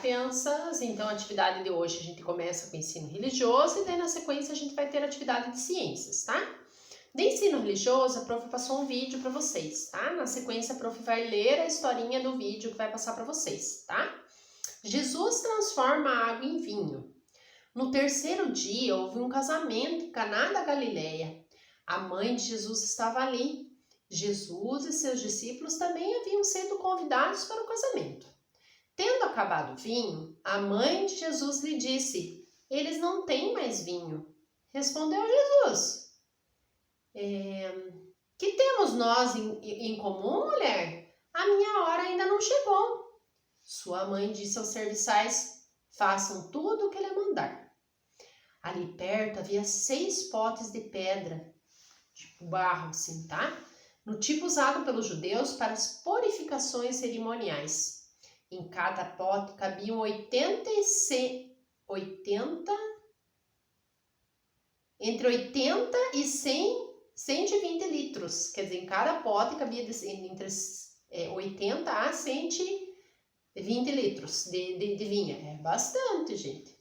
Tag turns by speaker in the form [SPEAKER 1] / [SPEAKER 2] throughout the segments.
[SPEAKER 1] crianças? Então, a atividade de hoje a gente começa com ensino religioso e daí na sequência a gente vai ter a atividade de ciências, tá? De ensino religioso, a prof passou um vídeo para vocês, tá? Na sequência, a prof vai ler a historinha do vídeo que vai passar para vocês, tá? Jesus transforma a água em vinho. No terceiro dia, houve um casamento em Caná da Galileia. A mãe de Jesus estava ali. Jesus e seus discípulos também haviam sido convidados para o casamento. Tendo acabado o vinho, a mãe de Jesus lhe disse: eles não têm mais vinho. Respondeu Jesus: que temos nós em comum, mulher? A minha hora ainda não chegou. Sua mãe disse aos serviçais: façam tudo o que ele mandar. Ali perto havia 6 potes de pedra, tipo barro assim, tá? No tipo usado pelos judeus para as purificações cerimoniais. Em cada pote cabiam 120 litros. Quer dizer, em cada pote cabia entre 80 a 120 litros de vinho. É bastante, gente.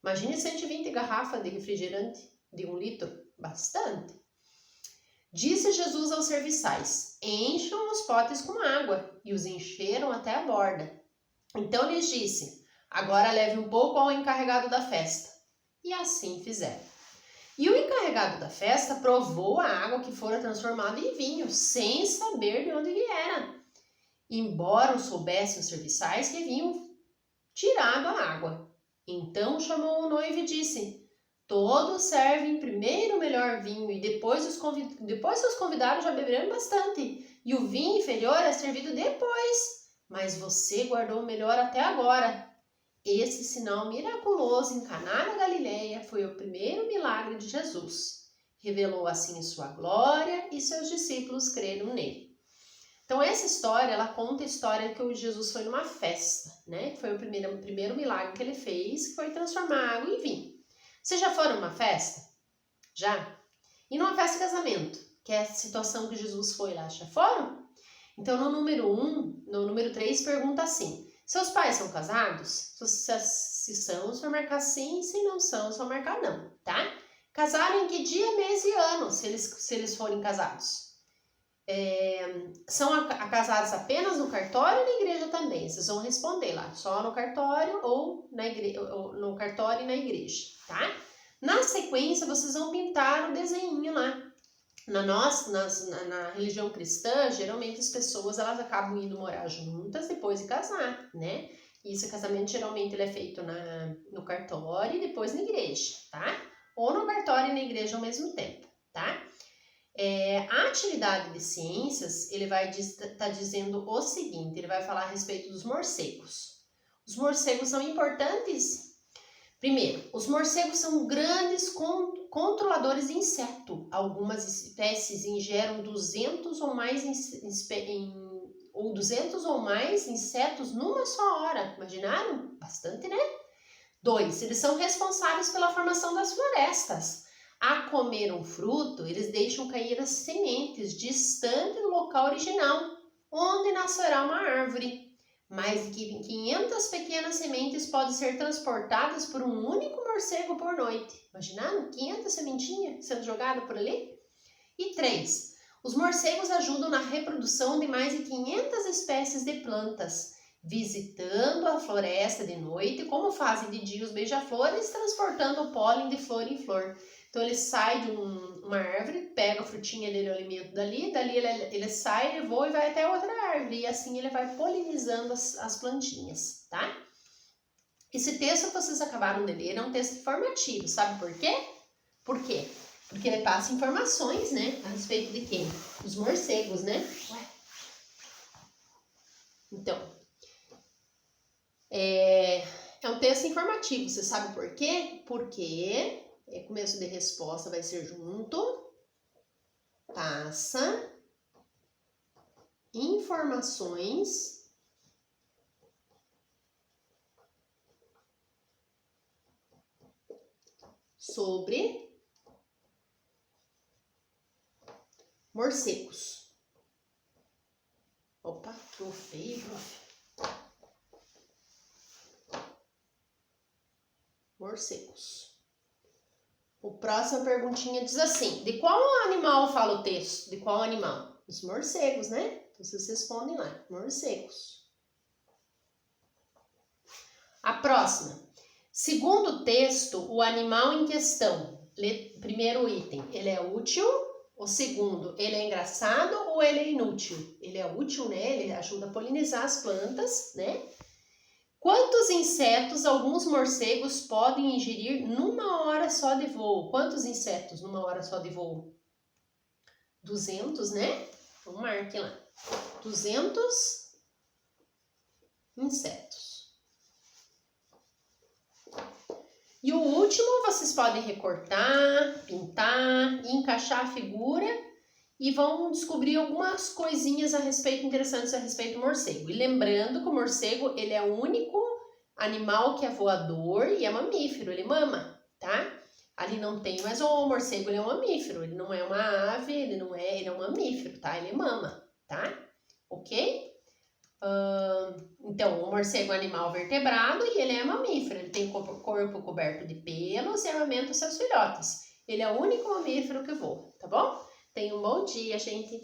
[SPEAKER 1] Imagine 120 garrafas de refrigerante de 1 litro. Bastante. Disse Jesus aos serviçais: encham os potes com água, e os encheram até a borda. Então lhes disse: agora leve um pouco ao encarregado da festa. E assim fizeram. E o encarregado da festa provou a água que fora transformada em vinho, sem saber de onde viera, embora o soubessem os serviçais que haviam tirado a água. Então chamou o noivo e disse: todos servem primeiro o melhor vinho e depois os convidados já beberão bastante. E o vinho inferior é servido depois. Mas você guardou o melhor até agora. Esse sinal miraculoso em Caná da Galileia foi o primeiro milagre de Jesus. Revelou assim sua glória e seus discípulos creram nele. Então essa história, ela conta a história que o Jesus foi numa festa, né? Que foi o primeiro milagre que ele fez, que foi transformar água em vinho. Vocês já foram numa festa? Já? E numa festa de casamento, que é a situação que Jesus foi lá, já foram? Então no número 3 pergunta assim: seus pais são casados? Se são, você vai marcar sim, se não são, você vai marcar não, tá? Casaram em que dia, mês e ano, se eles forem casados? São casados apenas no cartório ou na igreja também? Vocês vão responder lá, só no cartório ou no cartório e na igreja, tá? Na sequência, vocês vão pintar o desenho lá. Na religião cristã, geralmente as pessoas elas acabam indo morar juntas depois de casar, né? E esse casamento geralmente ele é feito no cartório e depois na igreja, tá? Ou no cartório e na igreja ao mesmo tempo, tá? A atividade de ciências, ele vai estar dizendo o seguinte, ele vai falar a respeito dos morcegos. Os morcegos são importantes? Primeiro, os morcegos são grandes controladores de inseto. Algumas espécies ingeram 200 ou mais insetos numa só hora. Imaginaram? Bastante, né? 2, eles são responsáveis pela formação das florestas. A comer um fruto, eles deixam cair as sementes distante do local original, onde nascerá uma árvore. Mais de 500 pequenas sementes podem ser transportadas por um único morcego por noite. Imaginaram? 500 sementinhas sendo jogadas por ali? E 3, os morcegos ajudam na reprodução de mais de 500 espécies de plantas, visitando a floresta de noite, como fazem de dia os beija-flores, transportando o pólen de flor em flor. Então ele sai de uma árvore, pega a frutinha dele, o alimento dali ele sai, ele voa e vai até outra árvore, e assim ele vai polinizando as plantinhas, tá? Esse texto que vocês acabaram de ler é um texto informativo, sabe por quê? Por quê? Porque ele passa informações, né, a respeito de quem? Os morcegos, né? Então, é um texto informativo, você sabe por quê? Porque começo de resposta vai ser junto, passa informações sobre morcegos. Opa, ficou feio, prof. Morcegos. O próxima perguntinha diz assim: de qual animal fala o texto? De qual animal? Os morcegos, né? Então vocês respondem lá, morcegos. A próxima. Segundo o texto, o animal em questão, primeiro item, ele é útil? O segundo, ele é engraçado ou ele é inútil? Ele é útil, né? Ele ajuda a polinizar as plantas, né? Quantos insetos alguns morcegos podem ingerir numa hora só de voo? Quantos insetos numa hora só de voo? 200, né? Então marque lá. 200 insetos. E o último, vocês podem recortar, pintar, encaixar a figura e vão descobrir algumas coisinhas interessantes a respeito do morcego. E lembrando que o morcego, ele é o único animal que é voador e é mamífero, ele mama, tá? Ali não tem, mas o morcego, ele é um mamífero, ele não é uma ave, ele é um mamífero, tá? Ele mama, tá? Ok? Então, o morcego é um animal vertebrado e ele é mamífero. Ele tem corpo coberto de pelos e amamenta seus filhotes. Ele é o único mamífero que voa, tá bom? Tenha um bom dia, gente!